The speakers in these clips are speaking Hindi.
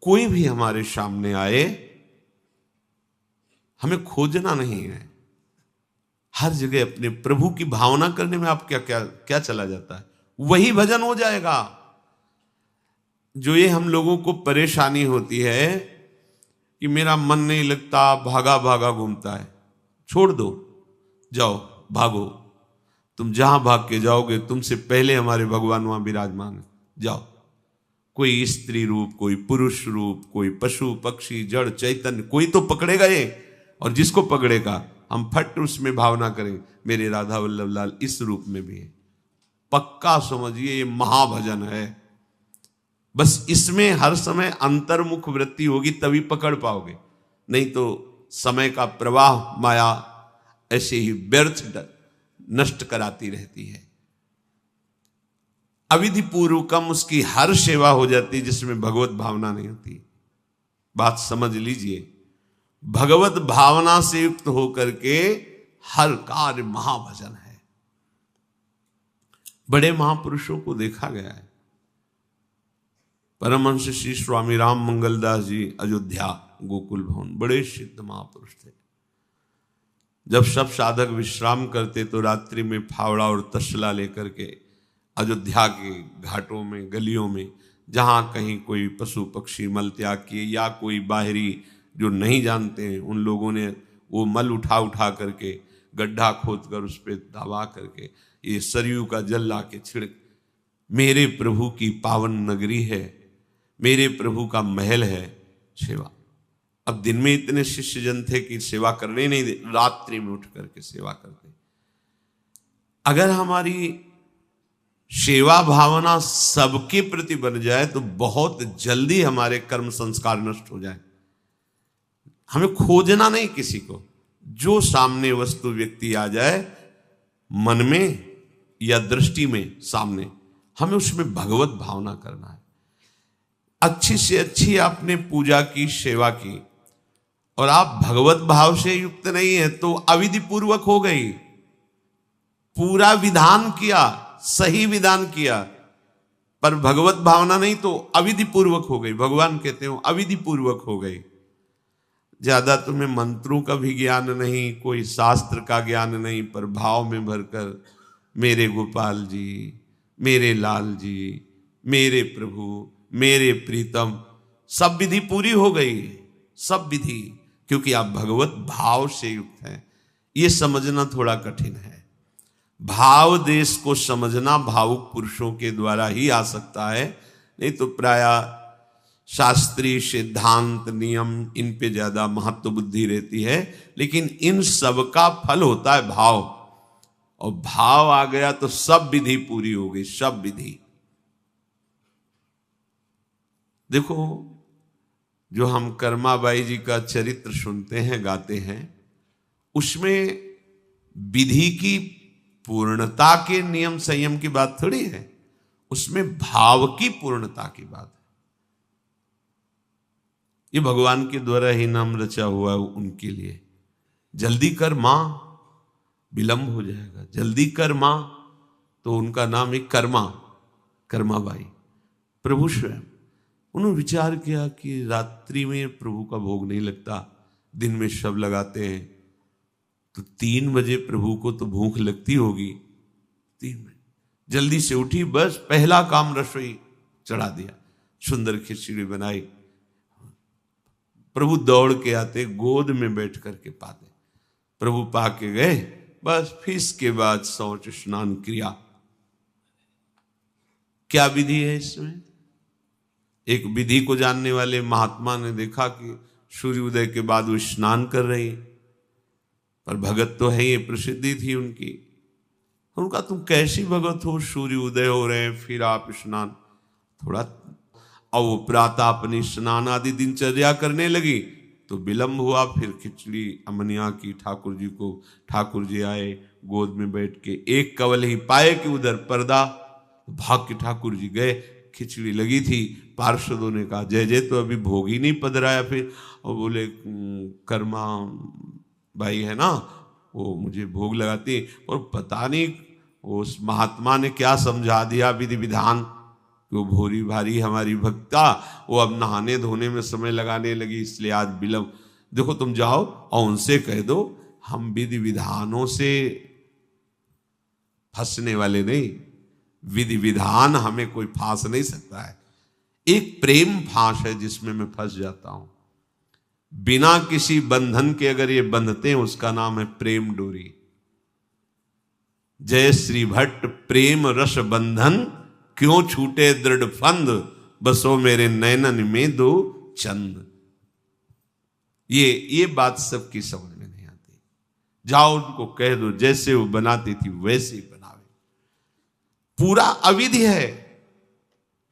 कोई भी हमारे सामने आए, हमें खोजना नहीं है। हर जगह अपने प्रभु की भावना करने में आप क्या क्या क्या चला जाता है, वही भजन हो जाएगा। जो ये हम लोगों को परेशानी होती है कि मेरा मन नहीं लगता, भागा भागा घूमता है, छोड़ दो, जाओ भागो। तुम जहां भाग के जाओगे तुमसे पहले हमारे भगवान वहां विराजमान है, जाओ। कोई स्त्री रूप, कोई पुरुष रूप, कोई पशु पक्षी जड़ चैतन्य, कोई तो पकड़ेगा ये। और जिसको पकड़ेगा हम फट उसमें भावना करें, मेरे राधा वल्लभ लाल इस रूप में भी है। पक्का समझिए ये महाभजन है। बस इसमें हर समय अंतर्मुख वृत्ति होगी तभी पकड़ पाओगे, नहीं तो समय का प्रवाह माया ऐसे ही व्यर्थ नष्ट कराती रहती है। अविधि पूर्वकम उसकी हर सेवा हो जाती है जिसमें भगवत भावना नहीं होती। बात समझ लीजिए, भगवत भावना से युक्त होकर के हर कार्य महाभजन है। बड़े महापुरुषों को देखा गया है। परमहंस श्री स्वामी राम मंगलदास जी अयोध्या गोकुल भवन बड़े सिद्ध महापुरुष थे। जब सब साधक विश्राम करते तो रात्रि में फावड़ा और तसला लेकर के अयोध्या के घाटों में, गलियों में, जहां कहीं कोई पशु पक्षी मल त्याग किए या कोई बाहरी जो नहीं जानते हैं उन लोगों ने वो मल उठा उठा करके गड्ढा खोद कर उस पर दबा करके ये सरयू का जल ला के छिड़क, मेरे प्रभु की पावन नगरी है, मेरे प्रभु का महल है, सेवा। अब दिन में इतने शिष्य जन थे कि सेवा करने नहीं दे, रात्रि में उठ करके सेवा करते। अगर हमारी सेवा भावना सबके प्रति बन जाए तो बहुत जल्दी हमारे कर्म संस्कार नष्ट हो जाए। हमें खोजना नहीं किसी को, जो सामने वस्तु व्यक्ति आ जाए मन में या दृष्टि में सामने, हमें उसमें भगवत भावना करना है। अच्छी से अच्छी आपने पूजा की, सेवा की और आप भगवत भाव से युक्त नहीं है तो अविधि पूर्वक हो गई। पूरा विधान किया, सही विधान किया, पर भगवत भावना नहीं तो अविधि पूर्वक हो गई। भगवान कहते हो अविधि पूर्वक हो गई। ज्यादा तुम्हें मंत्रों का भी ज्ञान नहीं, कोई शास्त्र का ज्ञान नहीं, पर भाव में भरकर मेरे गोपाल जी, मेरे लाल जी, मेरे प्रभु, मेरे प्रीतम, सब विधि पूरी हो गई। सब विधि, क्योंकि आप भगवत भाव से युक्त हैं। ये समझना थोड़ा कठिन है। भाव देश को समझना भावुक पुरुषों के द्वारा ही आ सकता है, नहीं तो प्रायः शास्त्रीय सिद्धांत नियम इन पे ज्यादा महत्व बुद्धि रहती है। लेकिन इन सब का फल होता है भाव, और भाव आ गया तो सब विधि पूरी हो गई। सब विधि देखो, जो हम कर्माबाई जी का चरित्र सुनते हैं, गाते हैं, उसमें विधि की पूर्णता के नियम संयम की बात थोड़ी है, उसमें भाव की पूर्णता की बात है। ये भगवान के द्वारा ही नाम रचा हुआ है उनके लिए। जल्दी कर मां, विलंब हो जाएगा। जल्दी कर मां, तो उनका नाम है कर्मा, कर्माबाई। प्रभु स्वयं उन्होंने विचार किया कि रात्रि में प्रभु का भोग नहीं लगता, दिन में सब लगाते हैं, तो 3 बजे प्रभु को तो भूख लगती होगी। 3 बजे जल्दी से उठी, बस पहला काम रसोई चढ़ा दिया, सुंदर खिचड़ी बनाई। प्रभु दौड़ के आते, गोद में बैठ करके पाते। प्रभु पा के गए, बस फिर इसके बाद शौच स्नान क्रिया। क्या विधि है इसमें? एक विधि को जानने वाले महात्मा ने देखा कि सूर्योदय के बाद वो स्नान कर रही, पर भगत तो है, ये प्रसिद्धि थी उनकी। उनका तुम कैसी भगत हो, सूर्योदय हो रहे हैं फिर आप स्नान? थोड़ा, और वो प्रातः अपनी स्नान आदि दिनचर्या करने लगी तो विलंब हुआ। फिर खिचड़ी अमनिया की ठाकुर जी को, ठाकुर जी आए, गोद में बैठ के एक कवल ही पाए कि उधर पर्दा, भाग के ठाकुर जी गए। खिचड़ी लगी थी, पार्षदों ने कहा जय जय, तो अभी भोग ही नहीं पधराया। फिर और बोले कर्मा भाई है ना, वो मुझे भोग लगाती, और पता नहीं उस महात्मा ने क्या समझा दिया विधि विधान, वो भोरी भारी हमारी भक्ता, वो अब नहाने धोने में समय लगाने लगी, इसलिए आज विलंब। देखो तुम जाओ और उनसे कह दो हम विधि विधानों से फंसने वाले नहीं, विधि विधान हमें कोई फांस नहीं सकता है। एक प्रेम फांस है जिसमें मैं फंस जाता हूं, बिना किसी बंधन के अगर ये बंधते हैं उसका नाम है प्रेम डोरी। जय श्री भट्ट प्रेम रस बंधन, क्यों छूटे दृढ़ फंद, बसो मेरे नैनन में दो चंद। ये बात सबकी समझ में नहीं आती। जाओ उनको कह दो जैसे वो बनाती थी वैसे ही बनावे। पूरा अविधि है,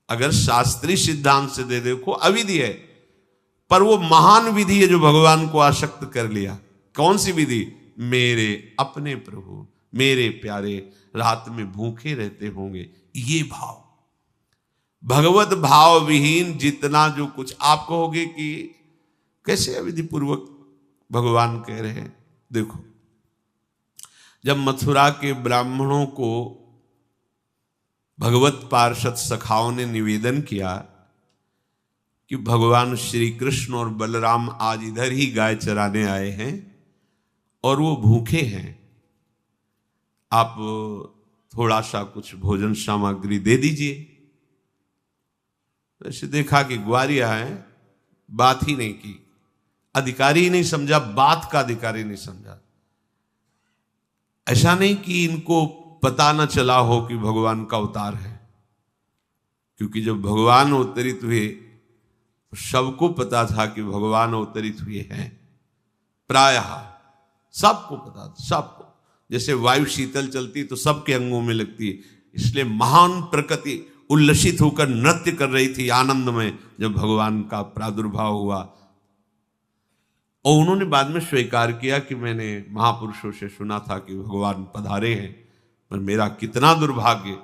अगर शास्त्रीय सिद्धांत से दे देखो अविधि है, पर वो महान विधि है जो भगवान को आसक्त कर लिया। कौन सी विधि? मेरे अपने प्रभु, मेरे प्यारे रात में भूखे रहते होंगे, ये भाव। भगवत भाव विहीन जितना जो कुछ आप कहोगे कि कैसे अविधि पूर्वक भगवान कह रहे हैं। देखो जब मथुरा के ब्राह्मणों को भगवत पार्षद सखाओं ने निवेदन किया कि भगवान श्री कृष्ण और बलराम आज इधर ही गाय चराने आए हैं और वो भूखे हैं, आप थोड़ा सा कुछ भोजन सामग्री दे दीजिए। वैसे देखा कि ग्वारिया है, बात ही नहीं की, अधिकारी ही नहीं समझा, बात का अधिकारी नहीं समझा। ऐसा नहीं कि इनको पता न चला हो कि भगवान का अवतार है, क्योंकि जब भगवान अवतरित हुए सबको पता था कि भगवान अवतरित हुए हैं, प्रायः सबको पता था, सबको। जैसे वायु शीतल चलती तो सबके अंगों में लगती है, इसलिए महान प्रकृति उल्लसित होकर नृत्य कर रही थी आनंद में जब भगवान का प्रादुर्भाव हुआ। और उन्होंने बाद में स्वीकार किया कि मैंने महापुरुषों से सुना था कि भगवान पधारे हैं, पर मेरा कितना दुर्भाग्य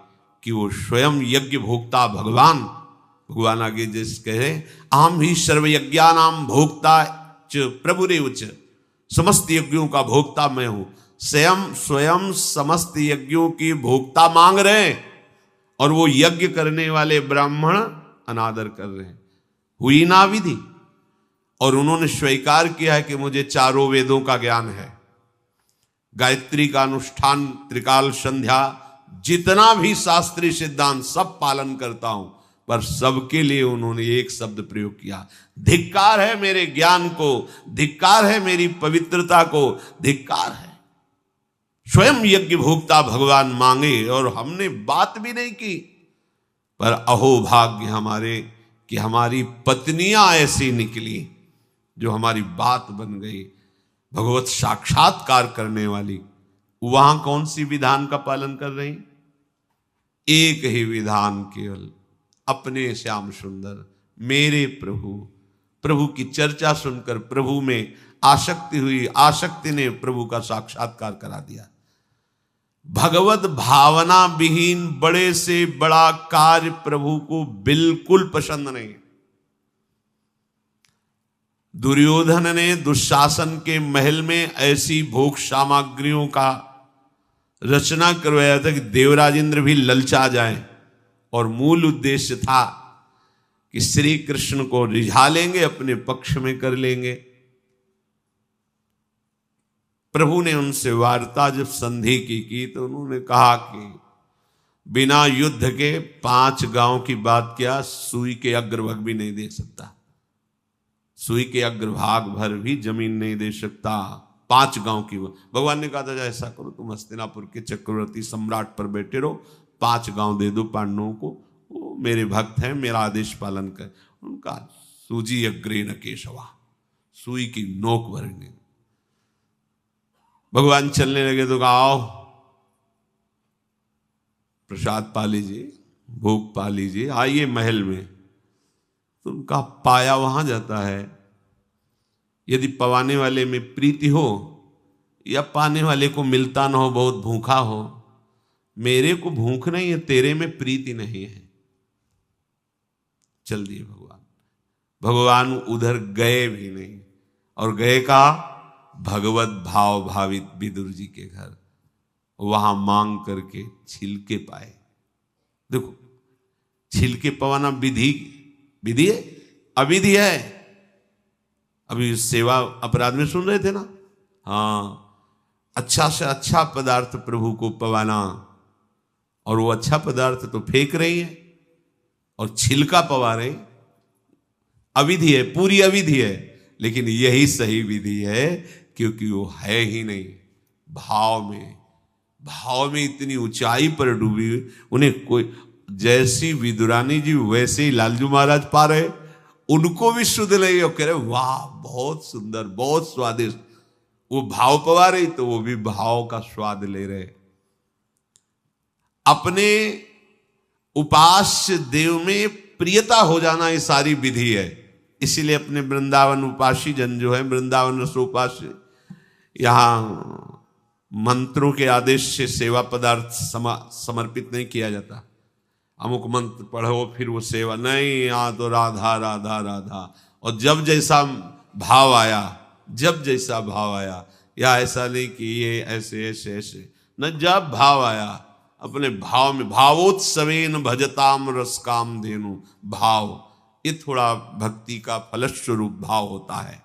कि वो स्वयं यज्ञ भोक्ता भगवान आगे जैसे कहे, आम ही सर्वयज्ञानाम भोक्ता च प्रभुरेव च, समस्त यज्ञों का भोक्ता मैं हूं। स्वयं समस्त यज्ञों की भोक्ता मांग रहे हैं और वो यज्ञ करने वाले ब्राह्मण अनादर कर रहे हैं। हुई ना विधि। और उन्होंने स्वीकार किया है कि मुझे चारों वेदों का ज्ञान है, गायत्री का अनुष्ठान, त्रिकाल संध्या, जितना भी शास्त्रीय सिद्धांत सब पालन करता हूं, पर सबके लिए उन्होंने एक शब्द प्रयोग किया, धिक्कार है मेरे ज्ञान को, धिक्कार है मेरी पवित्रता को, धिक्कार है। स्वयं यज्ञ भोक्ता भगवान मांगे और हमने बात भी नहीं की। पर अहो भाग्य हमारे कि हमारी पत्नियां ऐसी निकली जो हमारी बात बन गई, भगवत साक्षात्कार करने वाली। वहां कौन सी विधान का पालन कर रही? एक ही विधान, केवल अपने श्याम सुंदर मेरे प्रभु की चर्चा सुनकर प्रभु में आसक्ति हुई, आसक्ति ने प्रभु का साक्षात्कार करा दिया। भगवत भावना विहीन बड़े से बड़ा कार्य प्रभु को बिल्कुल पसंद नहीं। दुर्योधन ने दुशासन के महल में ऐसी भोग सामग्रियों का रचना करवाया था कि देवराज इंद्र भी ललचा जाए, और मूल उद्देश्य था कि श्री कृष्ण को रिझा लेंगे, अपने पक्ष में कर लेंगे। प्रभु ने उनसे वार्ता जब संधि की तो उन्होंने कहा कि बिना युद्ध के 5 गांव की बात क्या, सुई के अग्रभाग भी नहीं दे सकता, सुई के अग्रभाग भर भी जमीन नहीं दे सकता। 5 गांव की भगवान ने कहा था ऐसा करो, तुम हस्तिनापुर के चक्रवर्ती सम्राट पर बैठे रहो, 5 गांव दे दो पांडवों को, वो मेरे भक्त हैं, मेरा आदेश पालन कर। उनका सूजी अग्रे न केशवा, सुई की नोक भरेंगे। भगवान चलने लगे तो कहा आओ प्रसाद पा लीजिए, भोग पा लीजिए, आइए महल में। तो उनका पाया वहां जाता है। यदि पवाने वाले में प्रीति हो या पाने वाले को मिलता ना हो, बहुत भूखा हो, मेरे को भूख नहीं है, तेरे में प्रीति नहीं है, चल दिए भगवान उधर गए भी नहीं, और गए कहा भगवत भाव भावित विदुर जी के घर, वहां मांग करके छिलके पाए। देखो छिलके पवाना विधि विधि है, अविधि है। अभी सेवा अपराध में सुन रहे थे ना। हाँ, अच्छा से अच्छा पदार्थ प्रभु को पवाना, और वो अच्छा पदार्थ तो फेंक रही है और छिलका पवा रहे। अविधि है, पूरी अविधि है, लेकिन यही सही विधि है, क्योंकि वो है ही नहीं भाव में। भाव में इतनी ऊंचाई पर डूबी, उन्हें कोई, जैसी विदुरानी जी वैसे ही लालजू महाराज पा रहे, उनको भी शुद्ध नहीं हो, कह रहे वाह बहुत सुंदर, बहुत स्वादिष्ट। वो भाव पवा रही तो वो भी भाव का स्वाद ले रहे। अपने उपास्य देव में प्रियता हो जाना ये सारी विधि है। इसीलिए अपने वृंदावन उपासी जन जो है, वृंदावन रसोपास्य, यहां मंत्रों के आदेश से सेवा पदार्थ समर्पित नहीं किया जाता। अमुक मंत्र पढ़ो फिर वो सेवा नहीं, यहाँ तो राधा राधा राधा। और जब जैसा भाव आया, जब जैसा भाव आया, या ऐसा नहीं कि ये ऐसे ऐसे ऐसे न, जब भाव आया अपने भाव में, भावोत्सवेन भजताम रस काम धेनु। भाव ये थोड़ा भक्ति का फलस्वरूप भाव होता है।